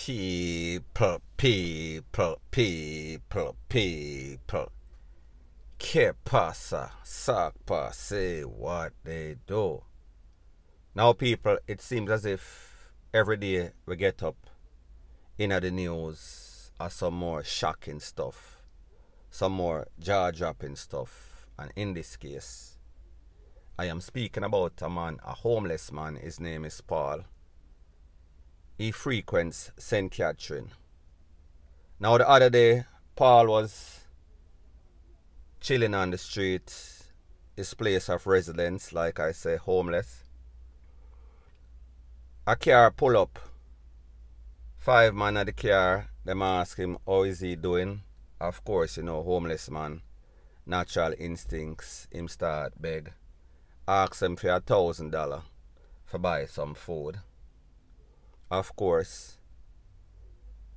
People. Que pasa? Sakpa say what they do. Now, people, it seems as if every day we get up in the news are some more shocking stuff, some more jaw-dropping stuff. And in this case, I am speaking about a man, a homeless man. His name is Paul. He frequents St. Catherine. Now, the other day, Paul was chilling on the street, his place of residence, like I say, homeless. A car pull up. 5 men at the car, them ask him how is he doing. Of course, you know, homeless man, natural instincts, him start beg. Ask him for $1,000 for buy some food. Of course,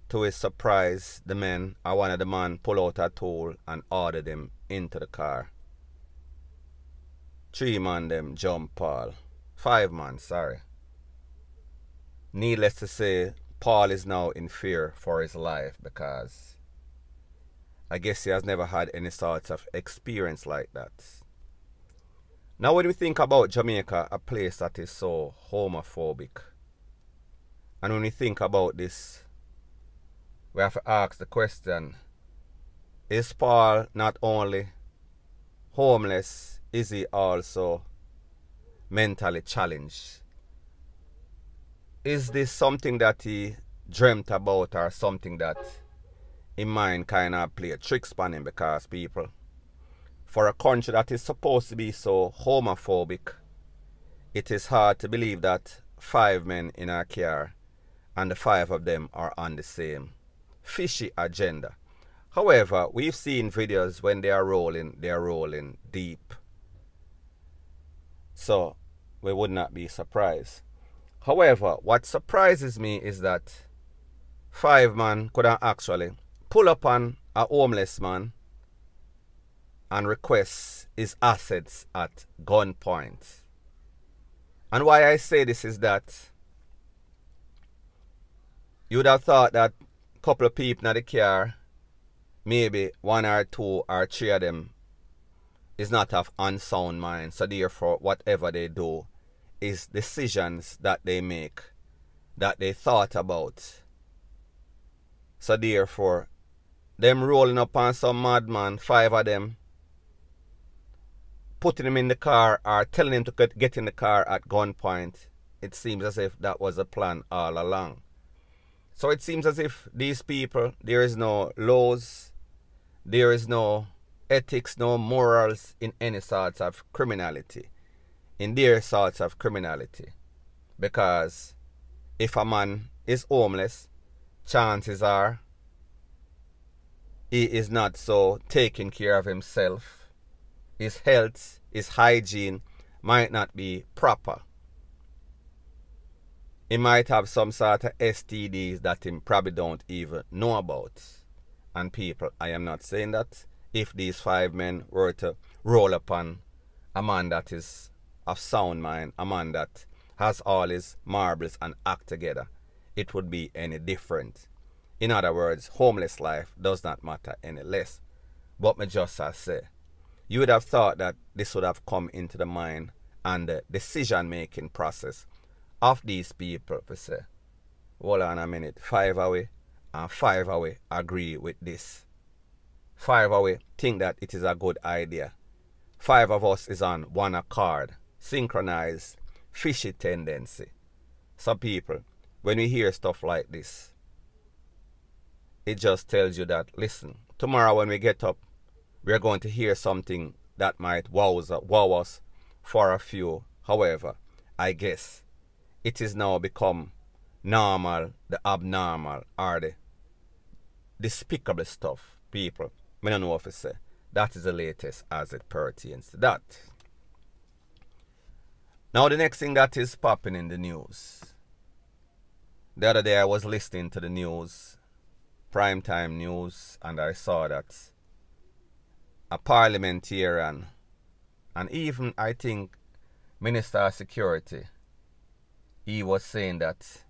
to his surprise, one of the men pull out a tool and order them into the car. 3 men them jump Paul. 5 men, sorry. Needless to say, Paul is now in fear for his life because I guess he has never had any sort of experience like that. Now, when we think about Jamaica, a place that is so homophobic, and when we think about this, we have to ask the question, is Paul not only homeless, is he also mentally challenged? Is this something that he dreamt about or something that in mind kind of play tricks on him? Because people, for a country that is supposed to be so homophobic, it is hard to believe that 5 men in a car and the 5 of them are on the same fishy agenda. However, we've seen videos when they are rolling deep. So we would not be surprised. However, what surprises me is that 5 men could actually pull up on a homeless man and request his assets at gunpoint. And why I say this is that you would have thought that a couple of people in the car, maybe 1 or 2 or 3 of them, is not of unsound mind. So therefore, whatever they do is decisions that they make, that they thought about. So therefore, them rolling up on some madman, 5 of them, putting him in the car or telling him to get in the car at gunpoint, it seems as if that was a plan all along. So it seems as if these people, there is no laws, there is no ethics, no morals in any sorts of criminality, in their sorts of criminality. Because if a man is homeless, chances are he is not so taking care of himself. His health, his hygiene might not be proper. He might have some sort of STDs that he probably don't even know about. And people, I am not saying that if these 5 men were to roll upon a man that is of sound mind, a man that has all his marbles and act together, it would be any different. In other words, homeless life does not matter any less. But me just as say, you would have thought that this would have come into the mind and the decision-making process of these people to say, hold on a minute, 5 away and 5 away agree with this. 5 away think that it is a good idea. 5 of us is on one accord, synchronized, fishy tendency. Some people, when we hear stuff like this, it just tells you that, listen, tomorrow when we get up, we're going to hear something that might wow us for a few. However, I guess it is now become normal, the abnormal, or the despicable stuff, people. I don't know if I say. That is the latest as it pertains to that. Now, the next thing that is popping in the news. The other day I was listening to the news, primetime news, and I saw that a parliamentarian and even I think Minister of Security, he was saying that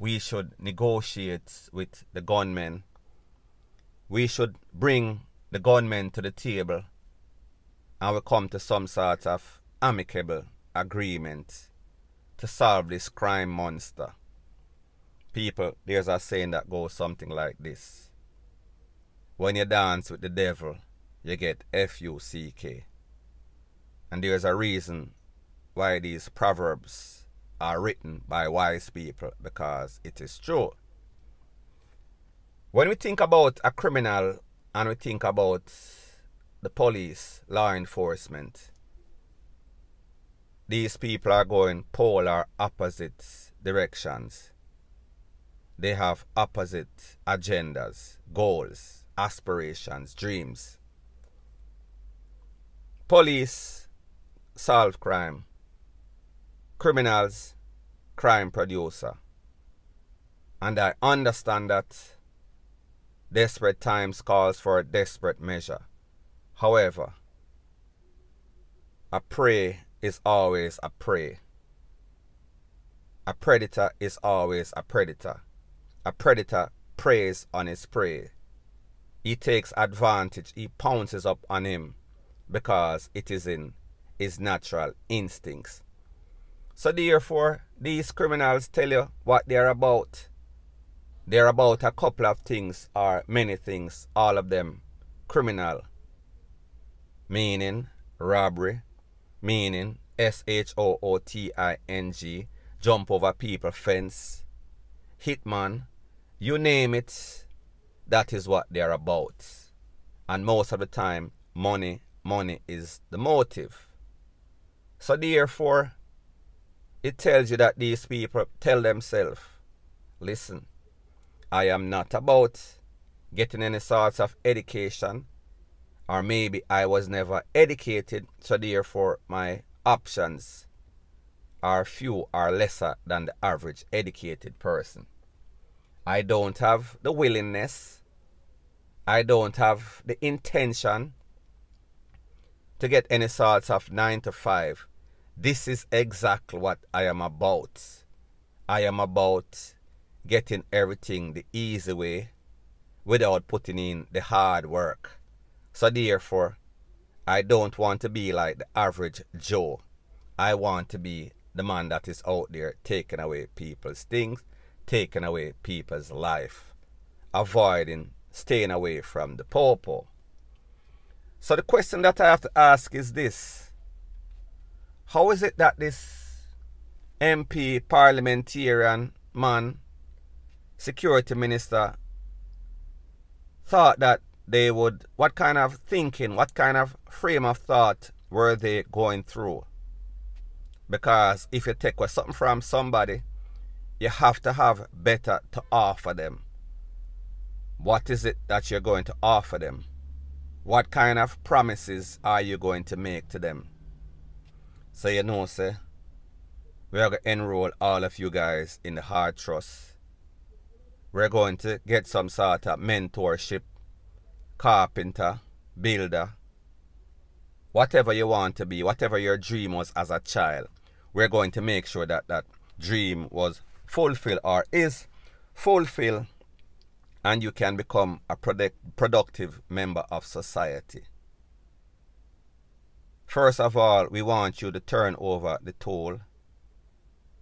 we should negotiate with the gunmen. We should bring the gunmen to the table and we come to some sort of amicable agreement to solve this crime monster. People, there's a saying that goes something like this. When you dance with the devil, you get F-U-C-K. And there's a reason why these proverbs are written by wise people, because it is true. When we think about a criminal and we think about the police, law enforcement, these people are going polar opposite directions. They have opposite agendas, goals, aspirations, dreams. Police solve crime. Criminals, crime producer. And I understand that desperate times calls for a desperate measure. However, a prey is always a prey. A predator is always a predator. A predator preys on his prey. He takes advantage, he pounces up on him because it is in his natural instincts. So therefore, these criminals tell you what they're about. They're about a couple of things or many things, all of them criminal. Meaning robbery, meaning S-H-O-O-T-I-N-G, jump over people fence, hitman, you name it, that is what they're about. And most of the time, money is the motive. So therefore, it tells you that these people tell themselves, listen, I am not about getting any sorts of education, or maybe I was never educated, so therefore my options are few or lesser than the average educated person. I don't have the willingness, I don't have the intention to get any sorts of 9 to 5. This is exactly what I am about. I am about getting everything the easy way without putting in the hard work. So therefore, I don't want to be like the average Joe. I want to be the man that is out there taking away people's things, taking away people's life, avoiding staying away from the popo. So the question that I have to ask is this. How is it that this MP parliamentarian man, security minister, thought that they would, what kind of thinking, what kind of frame of thought were they going through? Because if you take something from somebody, you have to have better to offer them. What is it that you're going to offer them? What kind of promises are you going to make to them? So you know, sir, we are going to enroll all of you guys in the Hard Trust. We're going to get some sort of mentorship, carpenter, builder, whatever you want to be, whatever your dream was as a child. We're going to make sure that that dream was fulfilled or is fulfilled, and you can become a productive member of society. First of all, we want you to turn over the toll.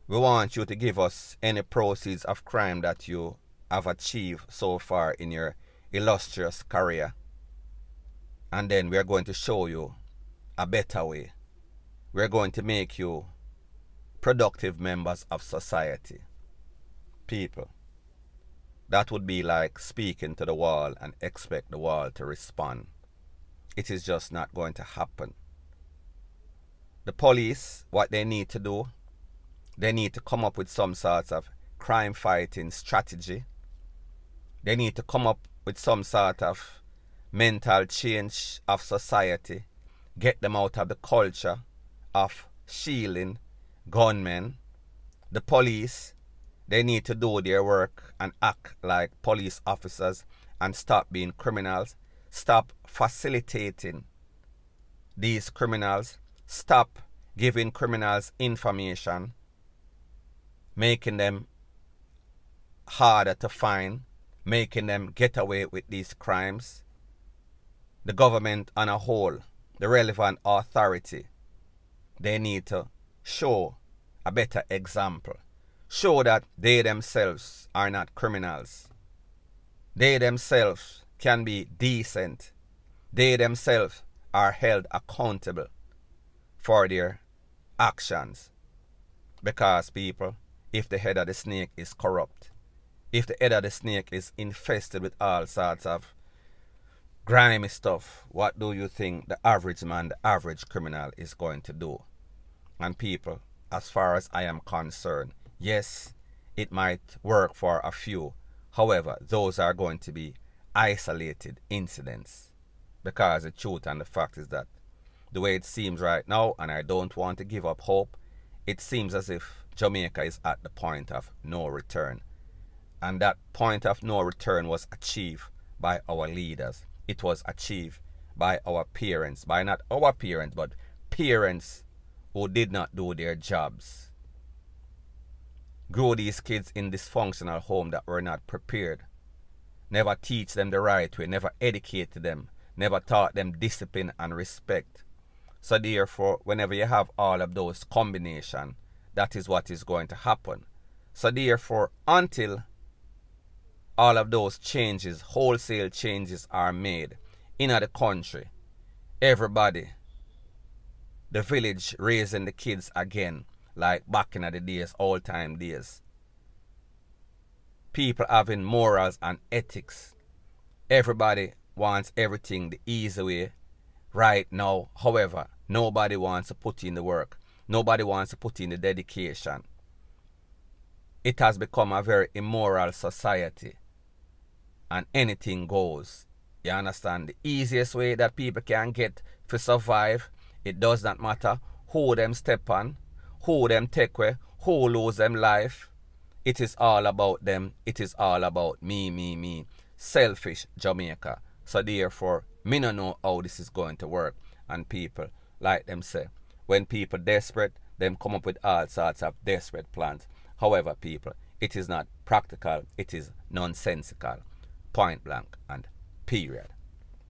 We want you to give us any proceeds of crime that you have achieved so far in your illustrious career. And then we are going to show you a better way. We are going to make you productive members of society. People, that would be like speaking to the wall and expect the wall to respond. It is just not going to happen. The police, what they need to do, they need to come up with some sort of crime fighting strategy. They need to come up with some sort of mental change of society. Get them out of the culture of shielding gunmen. The police, they need to do their work and act like police officers and stop being criminals. Stop facilitating these criminals. Stop giving criminals information, making them harder to find, making them get away with these crimes. The government on a whole, the relevant authority, they need to show a better example. Show that they themselves are not criminals. They themselves can be decent. They themselves are held accountable for their actions. Because people, if the head of the snake is corrupt, if the head of the snake is infested with all sorts of grimy stuff, what do you think the average man, the average criminal is going to do? And people, as far as I am concerned, yes, it might work for a few. However, those are going to be isolated incidents. Because the truth and the fact is that the way it seems right now, and I don't want to give up hope, it seems as if Jamaica is at the point of no return. And that point of no return was achieved by our leaders. It was achieved by our parents. By not our parents, but parents who did not do their jobs. Grow these kids in dysfunctional home that were not prepared. Never teach them the right way. Never educated them. Never taught them discipline and respect. So therefore, whenever you have all of those combinations, that is what is going to happen. So therefore, until all of those changes, wholesale changes are made in the country, everybody, the village raising the kids again, like back in the days, old time days. People having morals and ethics. Everybody wants everything the easy way right now. However, nobody wants to put in the work. Nobody wants to put in the dedication. It has become a very immoral society. And anything goes. You understand? The easiest way that people can get to survive, it does not matter who them step on, who them take away, who lose them life. It is all about them. It is all about me. Selfish Jamaica. So therefore, me no know how this is going to work. And people, like them say, when people desperate, them come up with all sorts of desperate plans. However, people, it is not practical. It is nonsensical. Point blank and period.